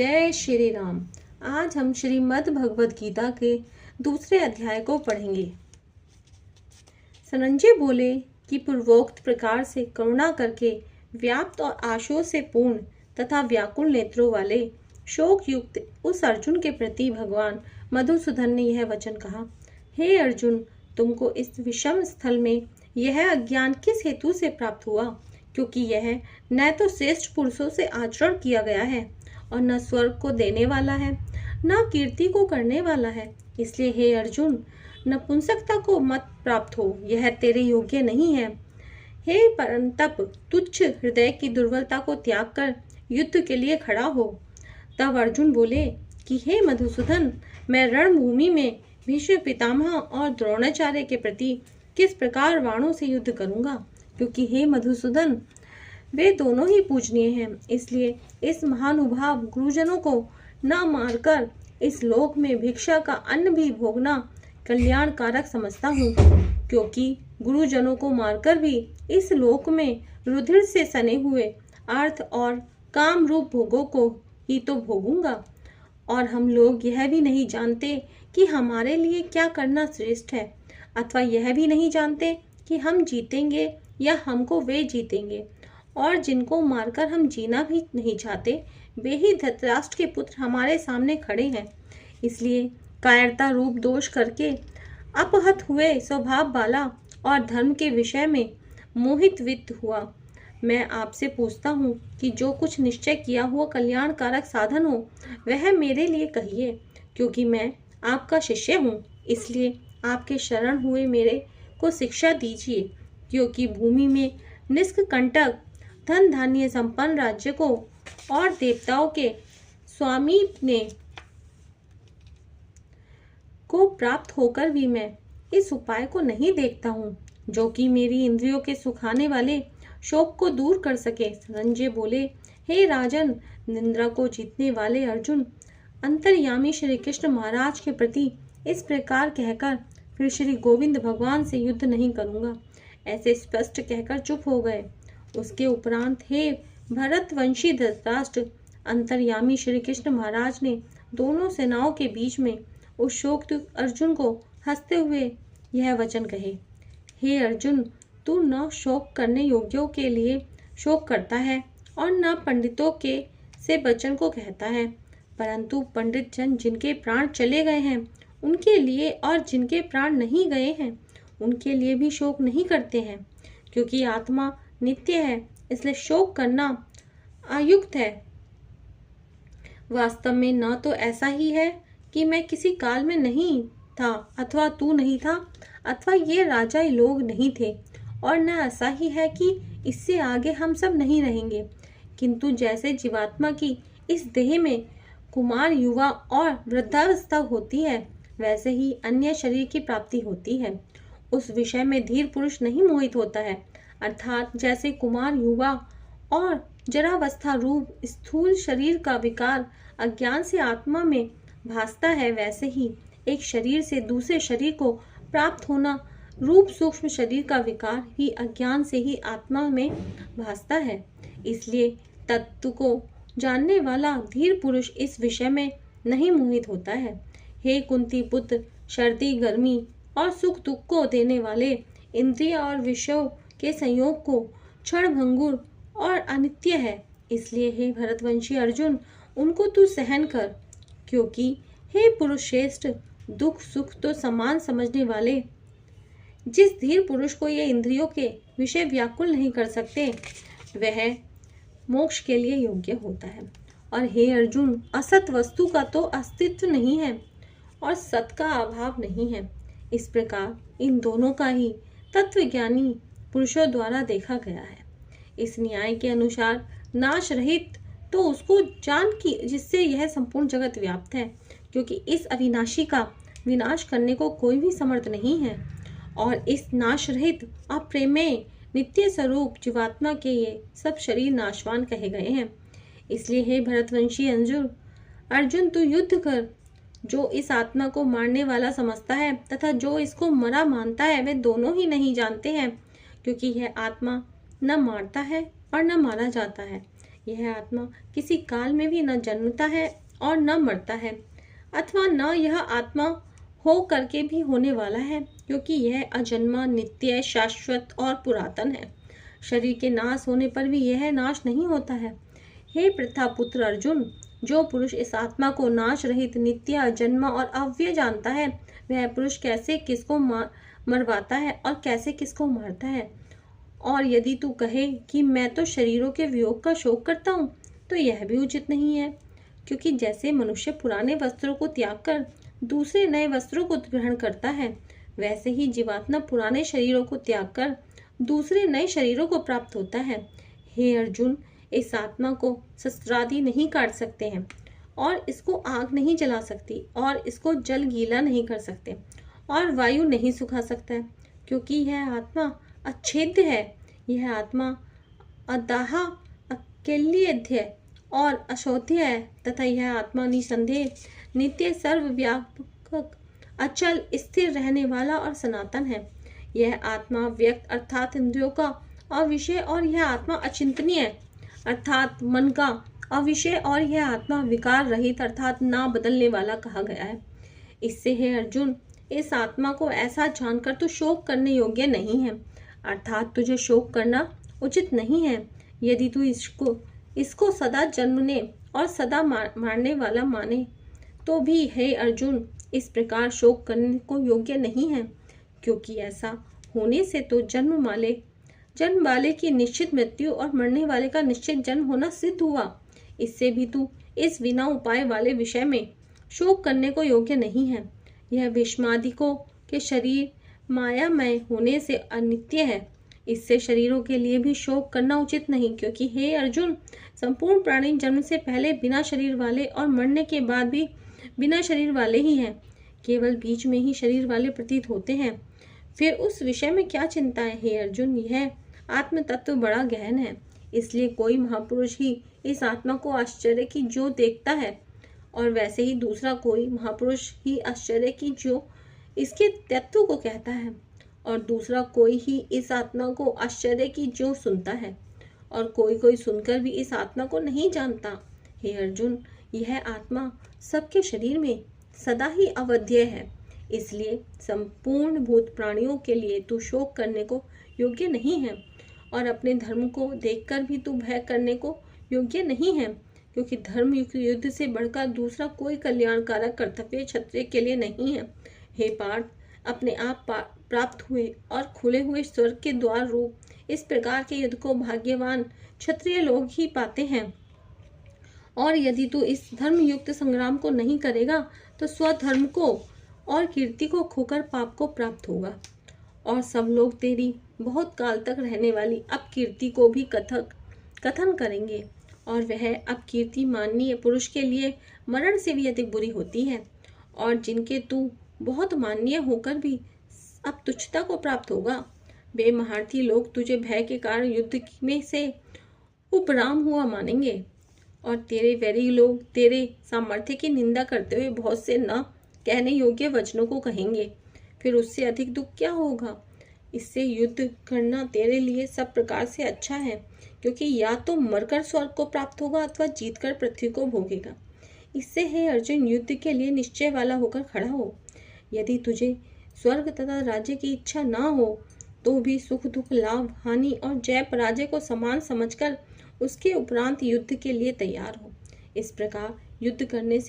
जय श्री राम। आज हम श्रीमद् भगवद गीता के दूसरे अध्याय को पढ़ेंगे। संजय बोले कि पूर्वोक्त प्रकार से करुणा करके व्याप्त और आशों से पूर्ण तथा व्याकुल नेत्रों वाले शोक युक्त उस अर्जुन के प्रति भगवान मधुसूदन ने यह वचन कहा, हे अर्जुन, तुमको इस विषम स्थल में यह अज्ञान किस हेतु से प्राप्त हुआ? क्योंकि यह न तो श्रेष्ठ पुरुषों से आचरण किया गया है और न स्वर्ग को देने वाला है, न कीर्ति को करने वाला है। इसलिए हे अर्जुन, नपुंसकता को मत प्राप्त हो, यह तेरे योग्य नहीं है। हे परंतप, तुच्छ हृदय की दुर्बलता को त्याग कर युद्ध के लिए खड़ा हो। तब अर्जुन बोले कि हे मधुसूदन, मैं रणभूमि में भीष्म पितामह और द्रोणाचार्य के प्रति किस प्रकार बाणों से युद्ध करूंगा? क्योंकि हे मधुसूदन, वे दोनों ही पूजनीय हैं। इसलिए इस महानुभाव गुरुजनों को न मारकर इस लोक में भिक्षा का अन्न भी भोगना कल्याणकारक समझता हूँ, क्योंकि गुरुजनों को मारकर भी इस लोक में रुधिर से सने हुए अर्थ और काम रूप भोगों को ही तो भोगूंगा। और हम लोग यह भी नहीं जानते कि हमारे लिए क्या करना श्रेष्ठ है, अथवा यह भी नहीं जानते कि हम जीतेंगे या हमको वे जीतेंगे। और जिनको मारकर हम जीना भी नहीं चाहते, वे ही धृतराष्ट्र के पुत्र हमारे सामने खड़े हैं। इसलिए कायरता रूप दोष करके अपहत हुए स्वभाव वाला और धर्म के विषय में मोहित वित्त हुआ मैं आपसे पूछता हूँ कि जो कुछ निश्चय किया हुआ कल्याणकारक साधन हो वह मेरे लिए कहिए, क्योंकि मैं आपका शिष्य हूँ। इसलिए आपके शरण हुए मेरे को शिक्षा दीजिए, क्योंकि भूमि में निष्कंटक धन धान्य संपन्न राज्य को और देवताओं के स्वामी ने को प्राप्त होकर भी मैं इस उपाय को नहीं देखता हूँ जो कि मेरी इंद्रियों के सुखाने वाले शोक को दूर कर सके। संजय बोले, हे राजन, निंद्रा को जीतने वाले अर्जुन अंतर्यामी श्री कृष्ण महाराज के प्रति इस प्रकार कहकर फिर श्री गोविंद भगवान से युद्ध नहीं करूंगा, ऐसे स्पष्ट कहकर चुप हो गए। उसके उपरांत हे भरतवंशी धृतराष्ट्र, अंतर्यामी श्री कृष्ण महाराज ने दोनों सेनाओं के बीच में उस शोकयुक्त अर्जुन को हंसते हुए यह वचन कहे, हे अर्जुन, तू न शोक करने योग्यों के लिए शोक करता है और न पंडितों के से वचन को कहता है, परंतु पंडित जन जिनके प्राण चले गए हैं उनके लिए और जिनके प्राण नहीं गए हैं उनके लिए भी शोक नहीं करते हैं, क्योंकि आत्मा नित्य है, इसलिए शोक करना अयुक्त है। वास्तव में न तो ऐसा ही है कि मैं किसी काल में नहीं था, अथवा तू नहीं था, अथवा ये राजा लोग नहीं थे, और न ऐसा ही है कि इससे आगे हम सब नहीं रहेंगे। किंतु जैसे जीवात्मा की इस देह में कुमार, युवा और वृद्धावस्था होती है, वैसे ही अन्य शरीर की प्राप्ति होती है। उस विषय में धीर पुरुष नहीं मोहित होता है, अर्थात जैसे कुमार, युवा और जरावस्था रूप स्थूल शरीर का विकार अज्ञान से आत्मा में भासता है, वैसे ही एक शरीर से दूसरे शरीर को प्राप्त होना रूप सूक्ष्म शरीर का विकार ही अज्ञान से ही आत्मा में भासता है। इसलिए तत्व को जानने वाला धीर पुरुष इस विषय में नहीं मोहित होता है। हे कुंती पुत्र, सर्दी, गर्मी और सुख दुख को देने वाले इंद्रिय और विषयों के संयोग को क्षण भंगुर और अनित्य है। इसलिए हे भरतवंशी अर्जुन, उनको तू सहन कर, क्योंकि हे पुरुष श्रेष्ठ, दुख सुख तो समान समझने वाले जिस धीर पुरुष को ये इंद्रियों के विषय व्याकुल नहीं कर सकते, वह मोक्ष के लिए योग्य होता है। और हे अर्जुन, असत वस्तु का तो अस्तित्व नहीं है और सत का अभाव नहीं है। इस प्रकार इन दोनों का ही तत्वज्ञानी पुरुषों द्वारा देखा गया है। इस न्याय के अनुसार नाश रहित तो उसको जान की जिससे यह संपूर्ण जगत व्याप्त है, क्योंकि इस अविनाशी का विनाश करने को कोई भी समर्थ नहीं है। और इस नाश रहित अप्रेमेय नित्य स्वरूप जीवात्मा के ये सब शरीर नाशवान कहे गए हैं। इसलिए हे भरतवंशी अर्जुन, तू युद्ध कर। जो इस आत्मा को मारने वाला समझता है तथा जो इसको मरा मानता है, वे दोनों ही नहीं जानते हैं, क्योंकि यह आत्मा न मारता है और न मारा जाता है। यह आत्मा किसी काल में भी न जन्मता है और न मरता है, अथवा न यह आत्मा हो करके भी होने वाला है, क्योंकि यह अजन्मा, नित्य, शाश्वत और पुरातन है। शरीर के नाश होने पर भी यह नाश नहीं होता है। हे प्रथापुत्र अर्जुन, जो पुरुष इस आत्मा को नाश रहित, नित्य, अजन्मा और अव्यय जानता है, वह पुरुष कैसे किसको मरवाता है और कैसे किसको मारता है। और यदि तू कहे कि मैं तो शरीरों के वियोग का शोक करता हूँ, तो यह भी उचित नहीं है, क्योंकि जैसे मनुष्य पुराने वस्त्रों को त्याग कर दूसरे नए वस्त्रों को ग्रहण करता है, वैसे ही जीवात्मा पुराने शरीरों को त्याग कर दूसरे नए शरीरों को प्राप्त होता है। हे अर्जुन, इस आत्मा को शस्त्रादि नहीं काट सकते हैं, और इसको आग नहीं जला सकती, और इसको जल गीला नहीं कर सकते, और वायु नहीं सुखा सकता है, क्योंकि यह आत्मा अच्छेद्य है। यह आत्मा अदाह, अकेल्यध्य और अशोध्य है, तथा यह आत्मा निसंदेह, नित्य, सर्वव्यापक, अचल, स्थिर रहने वाला और सनातन है। यह आत्मा व्यक्त अर्थात इंद्रियों का अविषय, और यह आत्मा अचिंतनीय अर्थात मन का अविषय, और यह आत्मा विकार रहित अर्थात ना बदलने वाला कहा गया है। इससे हे अर्जुन, इस आत्मा को ऐसा जानकर तू शोक करने योग्य नहीं है, अर्थात तुझे शोक करना उचित नहीं है। यदि तू इसको सदा जन्मने और सदा मारने वाला माने, तो भी हे अर्जुन, इस प्रकार शोक करने को योग्य नहीं है, क्योंकि ऐसा होने से तो जन्म वाले की निश्चित मृत्यु और मरने वाले का निश्चित जन्म होना सिद्ध हुआ। इससे भी तू इस बिना उपाय वाले विषय में शोक करने को योग्य नहीं है। यह विषमादिकों के शरीर मायामय होने से अनित्य है, इससे शरीरों के लिए भी शोक करना उचित नहीं, क्योंकि हे अर्जुन, संपूर्ण प्राणी जन्म से पहले बिना शरीर वाले और मरने के बाद भी बिना शरीर वाले ही हैं, केवल बीच में ही शरीर वाले प्रतीत होते हैं। फिर उस विषय में क्या चिंता है। हे अर्जुन, यह आत्म तत्व बड़ा गहन है, इसलिए कोई महापुरुष ही इस आत्मा को आश्चर्य की जो देखता है, और वैसे ही दूसरा कोई महापुरुष ही आश्चर्य की जो इसके तत्व को कहता है, और दूसरा कोई ही इस आत्मा को आश्चर्य की जो सुनता है, और कोई सुनकर भी इस आत्मा को नहीं जानता। हे अर्जुन, यह आत्मा सबके शरीर में सदा ही अवध्य है, इसलिए संपूर्ण भूत प्राणियों के लिए तू शोक करने को योग्य नहीं है, और अपने धर्म को देखकर भी तू भय करने को योग्य नहीं है, क्योंकि धर्म युद्ध से बढ़कर दूसरा कोई कल्याणकारक कर्तव्य क्षत्रिय के लिए नहीं है। हे पार्थ, अपने आप प्राप्त हुए और खुले हुए स्वर्ग के द्वार रूप इस प्रकार के युद्ध को भाग्यवान क्षत्रिय लोग ही पाते हैं, और यदि तू इस धर्म युक्त संग्राम को नहीं करेगा, तो स्वधर्म को और कीर्ति को खोकर पाप को प्राप्त होगा, और सब लोग तेरी बहुत काल तक रहने वाली अपकीर्ति को भी कथन करेंगे, और वह अपकीर्ति माननीय पुरुष के लिए मरण से भी अधिक बुरी होती है, और जिनके तू बहुत माननीय होकर भी अब तुच्छता को प्राप्त होगा। वे महारथी लोग तुझे भय के कारण युद्ध में से उपराम हुआ मानेंगे, और तेरे वैरी लोग तेरे सामर्थ्य की निंदा करते हुए बहुत से न कहने योग्य वचनों को कहेंगे। फिर उससे अधिक दुख क्या होगा। इससे युद्ध करना तेरे लिए सब प्रकार से अच्छा है, क्योंकि या तो मरकर स्वर्ग को प्राप्त होगा अथवा जीतकर पृथ्वी को भोगेगा। इससे हे अर्जुन, युद्ध के लिए निश्चय वाला होकर खड़ा हो। यदि तुझे स्वर्ग तथा राज्य की इच्छा ना हो, तो भी सुख दुख, लाभ हानि और जय पराजय को समान समझकर उसके उपरांत युद्ध के लिए तैयार हो। इस प्रकार युद्ध करने से